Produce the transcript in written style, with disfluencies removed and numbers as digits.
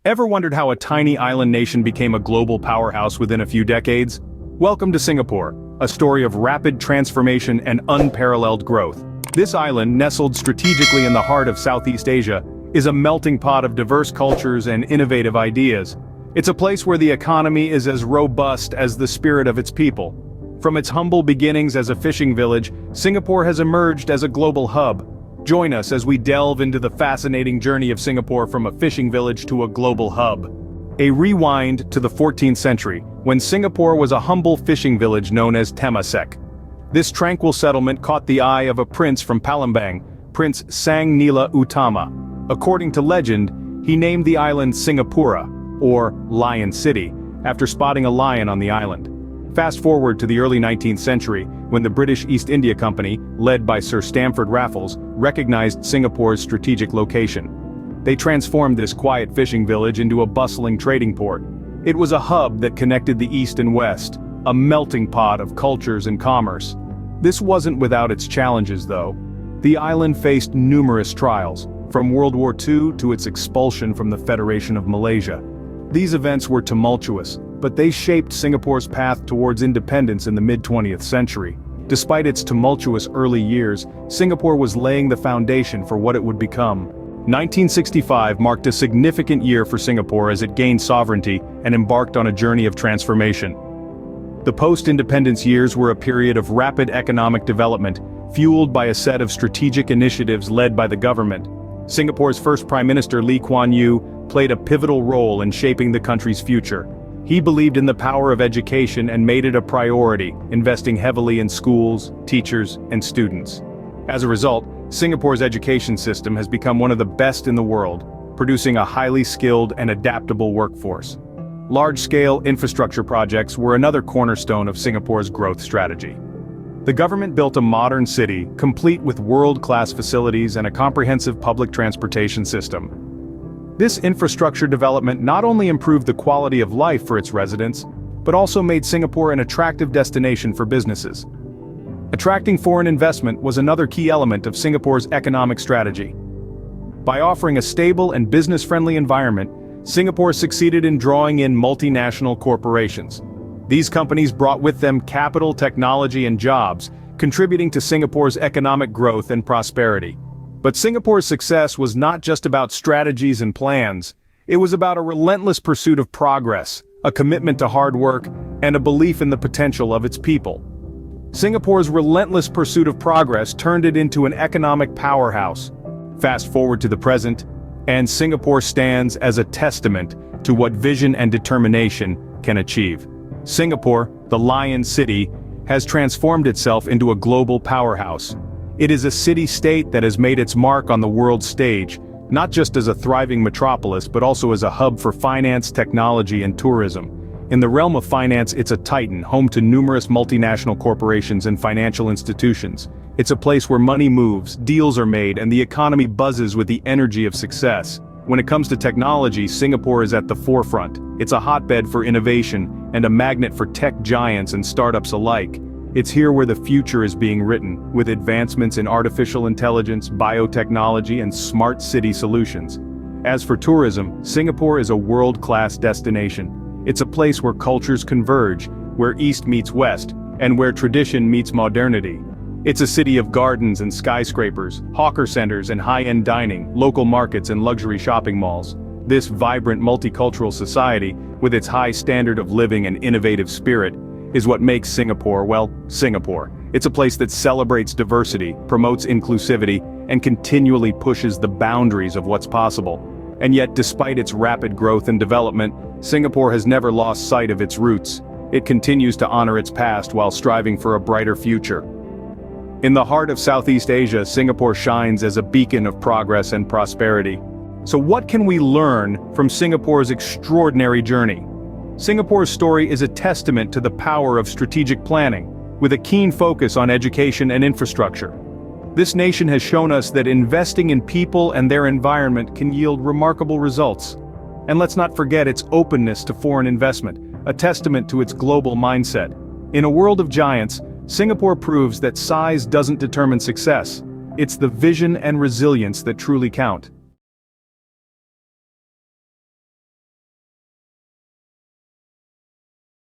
Ever wondered how a tiny island nation became a global powerhouse within a few decades? Welcome to Singapore, a story of rapid transformation and unparalleled growth. This island, nestled strategically in the heart of Southeast Asia, is a melting pot of diverse cultures and innovative ideas. It's a place where the economy is as robust as the spirit of its people. From its humble beginnings as a fishing village, Singapore has emerged as a global hub. Join us as we delve into the fascinating journey of Singapore from a fishing village to a global hub. A rewind to the 14th century, when Singapore was a humble fishing village known as Temasek. This tranquil settlement caught the eye of a prince from Palembang, Prince Sang Nila Utama. According to legend, he named the island Singapura, or Lion City, after spotting a lion on the island. Fast forward to the early 19th century, when the British East India Company, led by Sir Stamford Raffles, recognized Singapore's strategic location. They transformed this quiet fishing village into a bustling trading port. It was a hub that connected the East and West, a melting pot of cultures and commerce. This wasn't without its challenges, though. The island faced numerous trials, from World War II to its expulsion from the Federation of Malaysia. These events were tumultuous, but they shaped Singapore's path towards independence in the mid-20th century. Despite its tumultuous early years, Singapore was laying the foundation for what it would become. 1965 marked a significant year for Singapore as it gained sovereignty and embarked on a journey of transformation. The post-independence years were a period of rapid economic development, fueled by a set of strategic initiatives led by the government. Singapore's first Prime Minister Lee Kuan Yew played a pivotal role in shaping the country's future. He believed in the power of education and made it a priority, investing heavily in schools, teachers, and students. As a result, Singapore's education system has become one of the best in the world, producing a highly skilled and adaptable workforce. Large-scale infrastructure projects were another cornerstone of Singapore's growth strategy. The government built a modern city, complete with world-class facilities and a comprehensive public transportation system. This infrastructure development not only improved the quality of life for its residents, but also made Singapore an attractive destination for businesses. Attracting foreign investment was another key element of Singapore's economic strategy. By offering a stable and business-friendly environment, Singapore succeeded in drawing in multinational corporations. These companies brought with them capital, technology, and jobs, contributing to Singapore's economic growth and prosperity. But Singapore's success was not just about strategies and plans. It was about a relentless pursuit of progress, a commitment to hard work, and a belief in the potential of its people. Singapore's relentless pursuit of progress turned it into an economic powerhouse. Fast forward to the present, and Singapore stands as a testament to what vision and determination can achieve. Singapore, the Lion City, has transformed itself into a global powerhouse. It is a city-state that has made its mark on the world stage, not just as a thriving metropolis but also as a hub for finance, technology, and tourism. In the realm of finance, it's a titan, home to numerous multinational corporations and financial institutions. It's a place where money moves, deals are made, and the economy buzzes with the energy of success. When it comes to technology, Singapore is at the forefront. It's a hotbed for innovation and a magnet for tech giants and startups alike. It's here where the future is being written, with advancements in artificial intelligence, biotechnology, and smart city solutions. As for tourism, Singapore is a world-class destination. It's a place where cultures converge, where East meets West, and where tradition meets modernity. It's a city of gardens and skyscrapers, hawker centers and high-end dining, local markets and luxury shopping malls. This vibrant multicultural society, with its high standard of living and innovative spirit, is what makes Singapore, well, Singapore. It's a place that celebrates diversity, promotes inclusivity, and continually pushes the boundaries of what's possible. And yet, despite its rapid growth and development, Singapore has never lost sight of its roots. It continues to honor its past while striving for a brighter future. In the heart of Southeast Asia, Singapore shines as a beacon of progress and prosperity. So what can we learn from Singapore's extraordinary journey? Singapore's story is a testament to the power of strategic planning, with a keen focus on education and infrastructure. This nation has shown us that investing in people and their environment can yield remarkable results. And let's not forget its openness to foreign investment, a testament to its global mindset. In a world of giants, Singapore proves that size doesn't determine success. It's the vision and resilience that truly count.